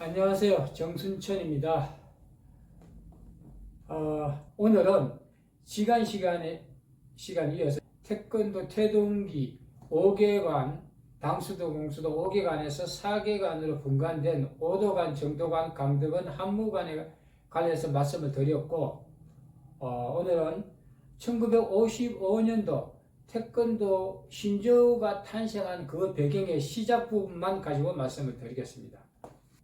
안녕하세요. 정순천입니다. 오늘은 시간 이어서 태권도 태동기 5개관, 당수도 공수도 5개관에서 4개관으로 분간된 오도관, 정도관, 강덕원, 한무관에 관해서 말씀을 드렸고, 오늘은 1955년도 태권도 신조어가 탄생한 그 배경의 시작 부분만 가지고 말씀을 드리겠습니다.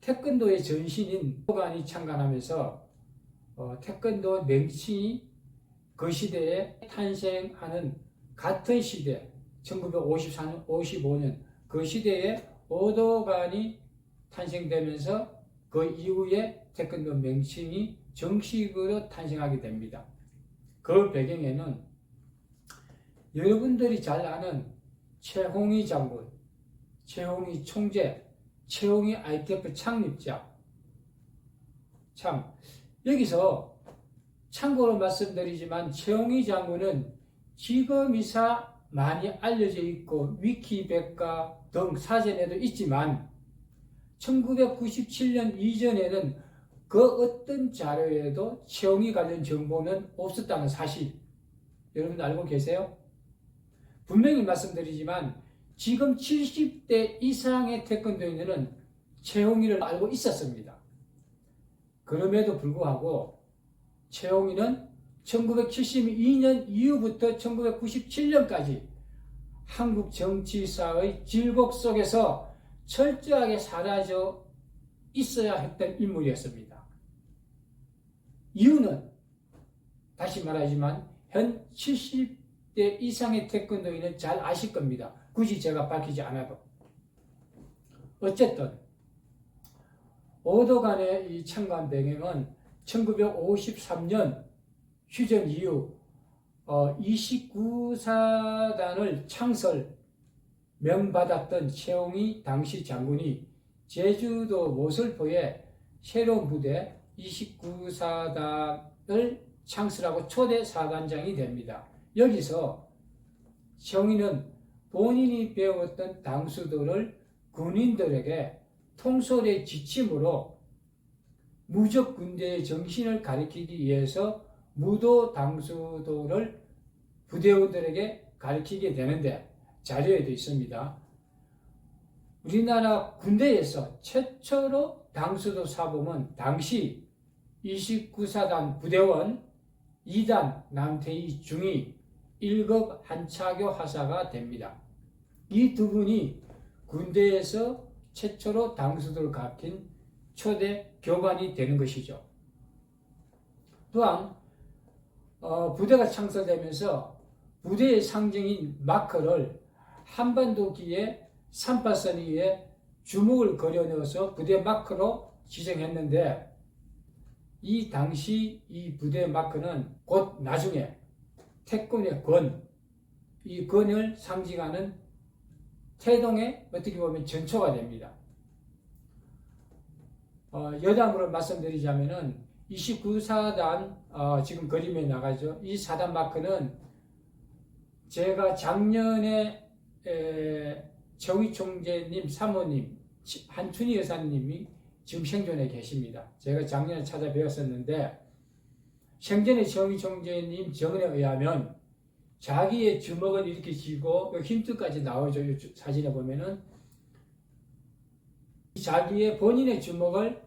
태권도의 전신인 오도관이 창간하면서 태권도 명칭이 그 시대에 탄생하는 같은 시대 1954년, 55년 그 시대에 오도관이 탄생되면서 그 이후에 태권도 명칭이 정식으로 탄생하게 됩니다. 그 배경에는 여러분들이 잘 아는 최홍희 장군, 최홍희 총재, 최홍희 ITF 창립자. 참 여기서 참고로 말씀드리지만 최홍희 장군은 지금이사 많이 알려져 있고 위키백과 등 사전에도 있지만 1997년 이전에는 그 어떤 자료에도 최홍희 관련 정보는 없었다는 사실 여러분 알고 계세요? 분명히 말씀드리지만 지금 70대 이상의 태권도인들은 최홍희를 알고 있었습니다. 그럼에도 불구하고 최홍희는 1972년 이후부터 1997년까지 한국 정치사의 질곡 속에서 철저하게 사라져 있어야 했던 인물이었습니다. 이유는 다시 말하지만 현 70대 이상의 태권도인은 잘 아실 겁니다. 굳이 제가 밝히지 않아도. 어쨌든 오도관의 이 창간 배경은 1953년 휴전 이후 29사단을 창설 명받았던 최홍희 당시 장군이 제주도 모슬포에 새로운 부대 29사단을 창설하고 초대 사단장이 됩니다. 여기서 최홍희는 본인이 배웠던 당수도를 군인들에게 통솔의 지침으로 무적 군대의 정신을 가리키기 위해서 무도 당수도를 부대원들에게 가리키게 되는데 자료에도 있습니다. 우리나라 군대에서 최초로 당수도 사범은 당시 29사단 부대원 2단 남태희 중위 1급 한차교 하사가 됩니다. 이 두 분이 군대에서 최초로 당수도를 가르친 초대 교관이 되는 것이죠. 또한 부대가 창설되면서 부대의 상징인 마크를 한반도기에 38선 위에 주먹을 그려넣어서 부대 마크로 지정했는데 이 당시 이 부대 마크는 곧 나중에 태권의 권, 이 권을 상징하는 태동의 어떻게 보면 전초가 됩니다. 여담으로 말씀드리자면은 29사단 지금 그림에 나가죠. 이 사단 마크는 제가 작년에 정의 총재님 사모님 한춘희 여사님이 지금 생존에 계십니다. 제가 작년에 찾아뵈었었는데 생전에 정의 총재님 정언에 의하면 자기의 주먹을 이렇게 쥐고 힘줄까지 나오죠. 이 사진에 보면은 자기의 본인의 주먹을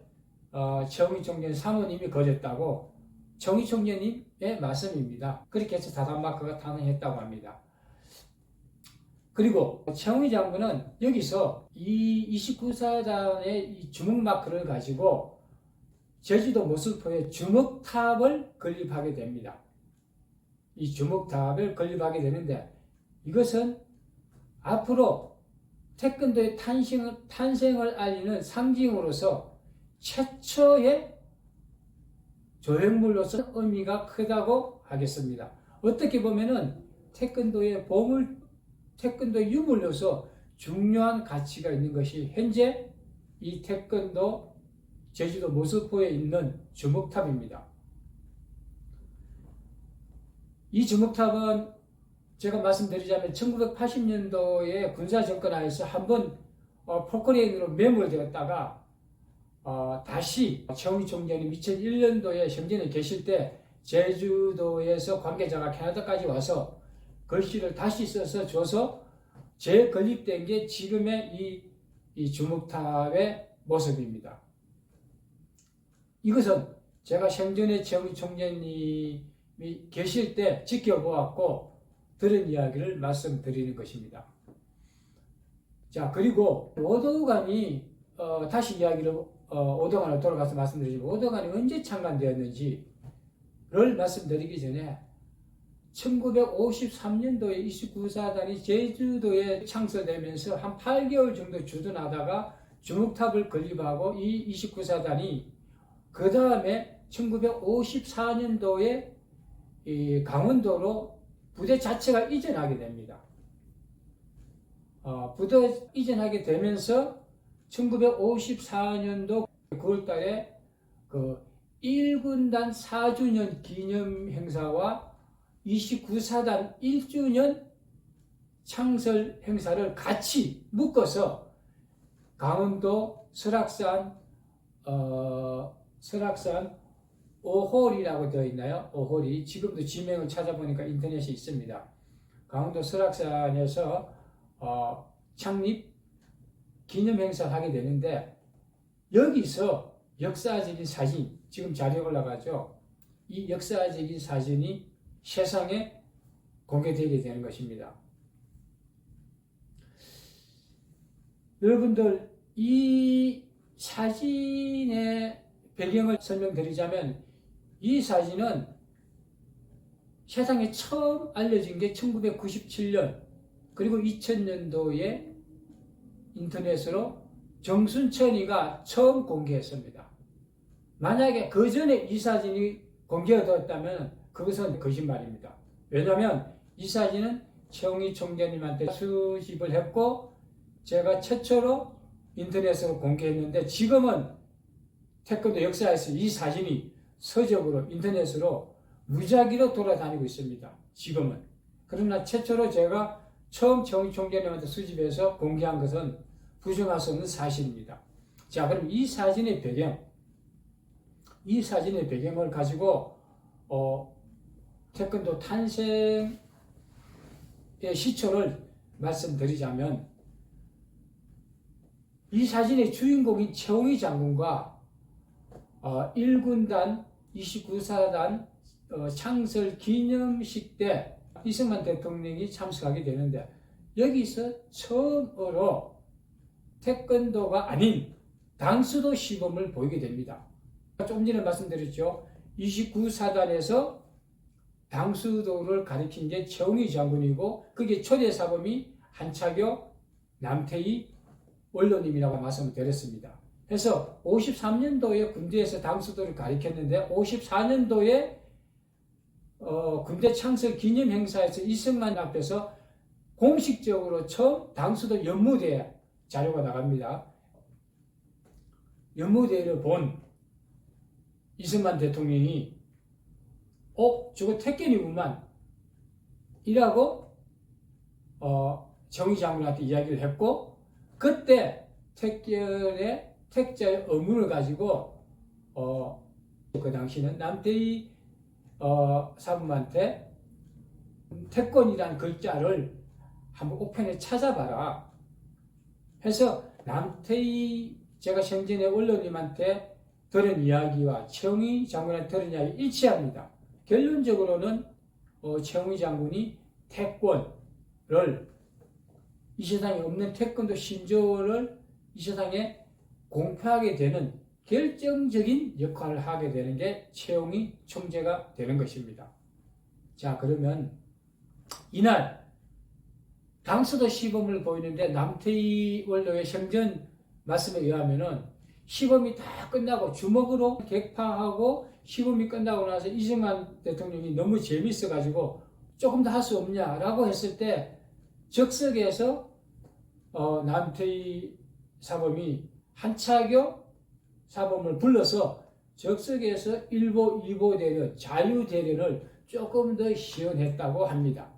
정의 총재 사모님이 거렸다고 정의 총재님의 말씀입니다. 그렇게 해서 사단마크가 탄생했다고 합니다. 그리고 최홍희 장군은 여기서 이 29사단의 이 주먹마크를 가지고 제주도 모슬포에 주먹탑을 건립하게 됩니다. 이 주먹탑을 건립하게 되는데 이것은 앞으로 태권도의 탄생을 알리는 상징으로서 최초의 조형물로서 의미가 크다고 하겠습니다. 어떻게 보면은 태권도의 보물, 태권도의 유물로서 중요한 가치가 있는 것이 현재 이 태권도 제주도 모슬포에 있는 주먹탑입니다. 이 주먹탑은 제가 말씀드리자면 1980년도에 군사정권 하에서 한번 포크레인으로 매몰되었다가 다시 최홍희 총재님 2001년도에 현진에 계실 때 제주도에서 관계자가 캐나다까지 와서 글씨를 다시 써서 줘서 재건립된 게 지금의 이 주목탑의 모습입니다. 이것은 제가 생전에 최홍희 총재님이 계실 때 지켜보았고 들은 이야기를 말씀드리는 것입니다. 자, 그리고 오도관이 다시 이야기를 오도관으로 돌아가서 말씀드리지만 오도관이 언제 창간되었는지를 말씀드리기 전에 1953년도에 29사단이 제주도에 창설되면서 한 8개월 정도 주둔하다가 주목탑을 건립하고 이 29사단이 그 다음에 1954년도에 이 강원도로 부대 자체가 이전하게 됩니다. 부대 이전하게 되면서 1954년도 9월 달에 그 1군단 4주년 기념 행사와 29사단 1주년 창설 행사를 같이 묶어서 강원도 설악산 오홀이라고 되어 있나요? 오홀이 지금도 지명을 찾아보니까 인터넷에 있습니다. 강원도 설악산에서 창립 기념 행사를 하게 되는데 여기서 역사적인 사진, 지금 자료에 올라가죠. 이 역사적인 사진이 세상에 공개되게 되는 것입니다. 여러분들 이 사진의 배경을 설명드리자면 이 사진은 세상에 처음 알려진 게 1997년 그리고 2000년도에 인터넷으로 정순천이가 처음 공개했습니다. 만약에 그 전에 이 사진이 공개가 되었다면 그것은 거짓말입니다. 왜냐하면 이 사진은 최홍희 총재님한테 수집을 했고 제가 최초로 인터넷으로 공개했는데 지금은 태권도 역사에서 이 사진이 서적으로 인터넷으로 무작위로 돌아다니고 있습니다. 지금은. 그러나 최초로 제가 처음 최홍희 총재님한테 수집해서 공개한 것은 부정할 수 없는 사실입니다. 자, 그럼 이 사진의 배경을 가지고 태권도 탄생의 시초를 말씀드리자면 이 사진의 주인공인 최홍희 장군과 1군단 29사단 창설 기념식 때 이승만 대통령이 참석하게 되는데 여기서 처음으로 태권도가 아닌 당수도 시범을 보이게 됩니다. 조금 전에 말씀드렸죠. 29사단에서 당수도를 가리킨 게 최홍희 장군이고 그게 초대 사범이 한차교, 남태희, 원로님이라고 말씀을 드렸습니다. 그래서 53년도에 군대에서 당수도를 가리켰는데 54년도에 군대 창설 기념 행사에서 이승만 앞에서 공식적으로 처음 당수도 연무대 자료가 나갑니다. 연무대를 본 이승만 대통령이 저거 택견이구만 이라고 정의 장군한테 이야기를 했고 그때 택견의 택자의 의문을 가지고 그 당시는 남태희 사범한테 태권이라는 글자를 한번 옥편에 찾아봐라 해서 남태희 제가 생전에 원로님한테 들은 이야기와 최홍희 장군한테 들은 이야기 일치합니다. 결론적으로는 최홍희 장군이 태권을 이 세상에 없는 태권도 신조어를 이 세상에 공표하게 되는 결정적인 역할을 하게 되는 게 최홍희 총재가 되는 것입니다. 자, 그러면 이날 당수도 시범을 보이는데 남태희 원로의 생전 말씀에 의하면은 시범이 다 끝나고 주먹으로 격파하고 시범이 끝나고 나서 이승만 대통령이 너무 재밌어가지고 조금 더 할 수 없냐라고 했을 때 적석에서 남태희 사범이 한차교 사범을 불러서 적석에서 1보, 2보 대련, 자유 대련을 조금 더 시연했다고 합니다.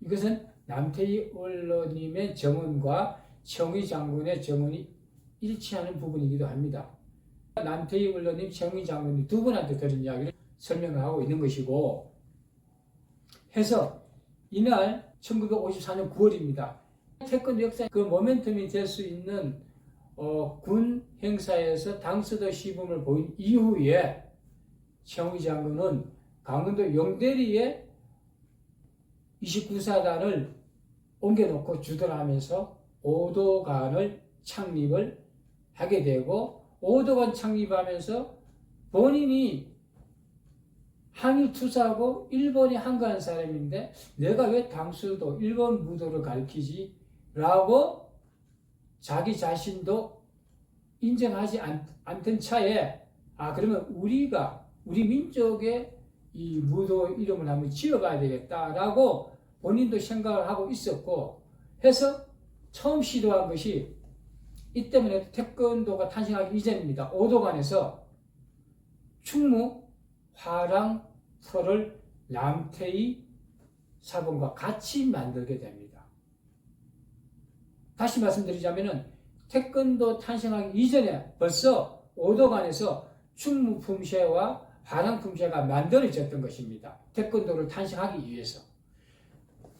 이것은 남태희 원로님의 정언과 최홍희 장군의 정언이 일치하는 부분이기도 합니다. 남태희 원로님, 최영민 장로님 두 분한테 들은 이야기를 설명을 하고 있는 것이고, 해서 이날 1954년 9월입니다. 태권도 역사의 그 모멘텀이 될 수 있는 군 행사에서 당수도 시범을 보인 이후에 최영민 장로는 강원도 용대리에 29사단을 옮겨놓고 주둔하면서 오도관을 창립을 하게 되고, 오도관 창립하면서 본인이 항일 투사하고 일본에 항거한 사람인데 내가 왜 당수도 일본 무도를 가르치지? 라고 자기 자신도 인정하지 않던 차에, 그러면 우리 민족의 이 무도 이름을 한번 지어봐야 되겠다라고 본인도 생각을 하고 있었고, 해서 처음 시도한 것이 이때문에 태권도가 탄생하기 이전입니다. 오도관에서 충무 화랑터를 남태희 사범과 같이 만들게 됩니다. 다시 말씀드리자면은 태권도 탄생하기 이전에 벌써 오도관에서 충무 품새와 화랑 품새가 만들어졌던 것입니다. 태권도를 탄생하기 위해서.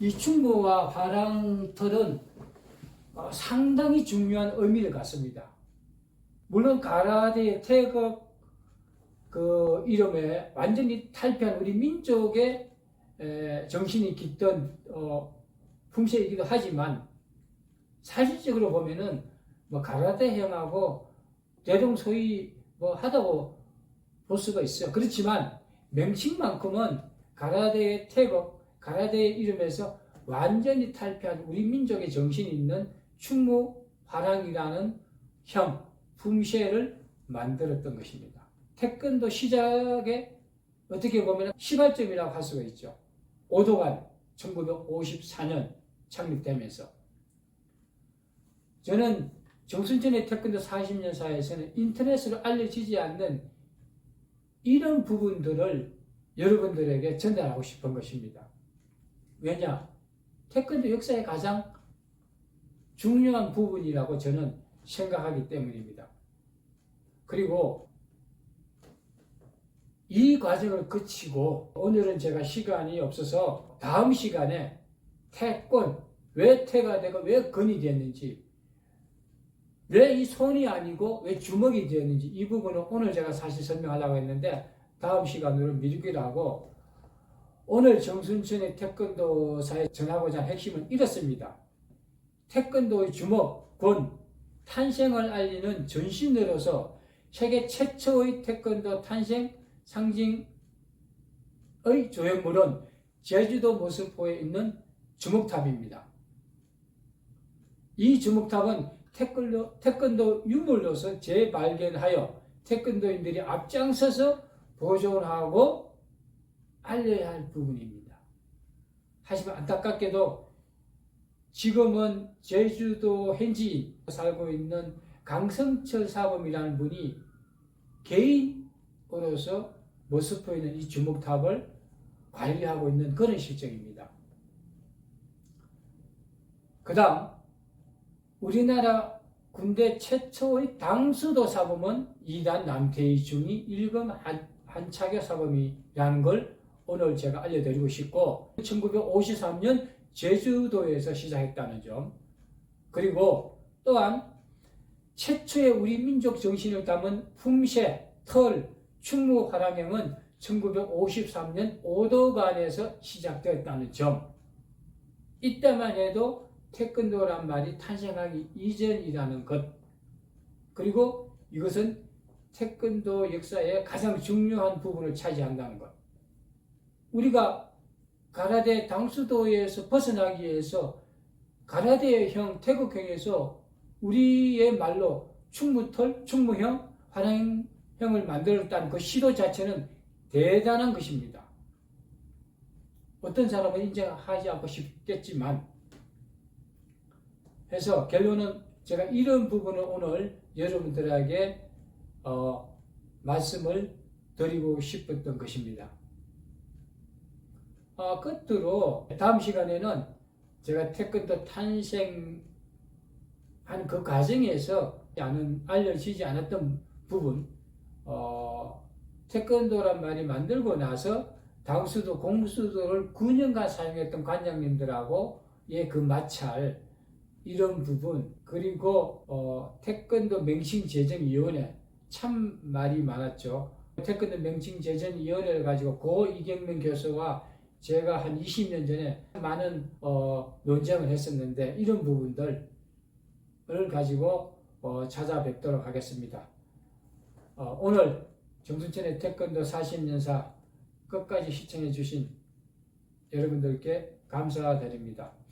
이 충무와 화랑털은 상당히 중요한 의미를 갖습니다. 물론 가라데 태극 그 이름에 완전히 탈피한 우리 민족의 정신이 깃든 품새이기도 하지만, 사실적으로 보면은 뭐 가라데형하고 대동소이 뭐 하다고 볼 수가 있어요. 그렇지만 명칭만큼은 가라데의 태극, 가라데의 이름에서 완전히 탈피한 우리 민족의 정신이 있는 충무화랑이라는 형, 품새를 만들었던 것입니다. 태권도 시작에 어떻게 보면 시발점이라고 할 수가 있죠. 오도관 1954년 창립되면서, 저는 정순천의 태권도 40년사에서는 인터넷으로 알려지지 않는 이런 부분들을 여러분들에게 전달하고 싶은 것입니다. 왜냐? 태권도 역사의 가장 중요한 부분이라고 저는 생각하기 때문입니다. 그리고 이 과정을 거치고, 오늘은 제가 시간이 없어서 다음 시간에 태권, 왜 태가 되고 왜 건이 되었는지, 왜 이 손이 아니고 왜 주먹이 되었는지, 이 부분은 오늘 제가 사실 설명하려고 했는데 다음 시간으로 미루기로 하고, 오늘 정순천의 태권도사에 전하고자 한 핵심은 이렇습니다. 태권도의 주먹, 권, 탄생을 알리는 전신으로서 세계 최초의 태권도 탄생 상징의 조형물은 제주도 모스포에 있는 주먹탑입니다. 이 주먹탑은 태권도 유물로서 재발견하여 태권도인들이 앞장서서 보존하고 알려야 할 부분입니다. 하지만 안타깝게도 지금은 제주도 현지인 살고 있는 강성철 사범이라는 분이 개인으로서 모스포에 있는 이 주먹탑을 관리하고 있는 그런 실정입니다. 그 다음 우리나라 군대 최초의 당수도 사범은 2단 남태희 중위 1금 한차교 사범이라는 걸 오늘 제가 알려드리고 싶고, 1953년 제주도에서 시작했다는 점, 그리고 또한 최초의 우리 민족 정신을 담은 품새, 털, 충무화랑형은 1953년 오도관에서 시작되었다는 점, 이때만 해도 태권도란 말이 탄생하기 이전이라는 것, 그리고 이것은 태권도 역사의 가장 중요한 부분을 차지한다는 것, 우리가 가라데 당수도에서 벗어나기 위해서 가라데형, 태극형에서 우리의 말로 충무털, 충무형, 화랑형을 만들었다는 그 시도 자체는 대단한 것입니다. 어떤 사람은 인정하지 않고 싶겠지만, 해서 결론은 제가 이런 부분을 오늘 여러분들에게 말씀을 드리고 싶었던 것입니다. 끝으로 다음 시간에는 제가 태권도 탄생한 그 과정에서 알려지지 않았던 부분, 태권도란 말이 만들고 나서 당수도 공수도를 9년간 사용했던 관장님들하고의 그 마찰 이런 부분 그리고 태권도 맹칭제정위원회 참 말이 많았죠. 태권도 맹칭제정위원회를 가지고 고 이경명 교수와 제가 한 20년 전에 많은 논쟁을 했었는데 이런 부분들을 가지고 찾아뵙도록 하겠습니다. 오늘 정순천의 태권도 40년사 끝까지 시청해 주신 여러분들께 감사드립니다.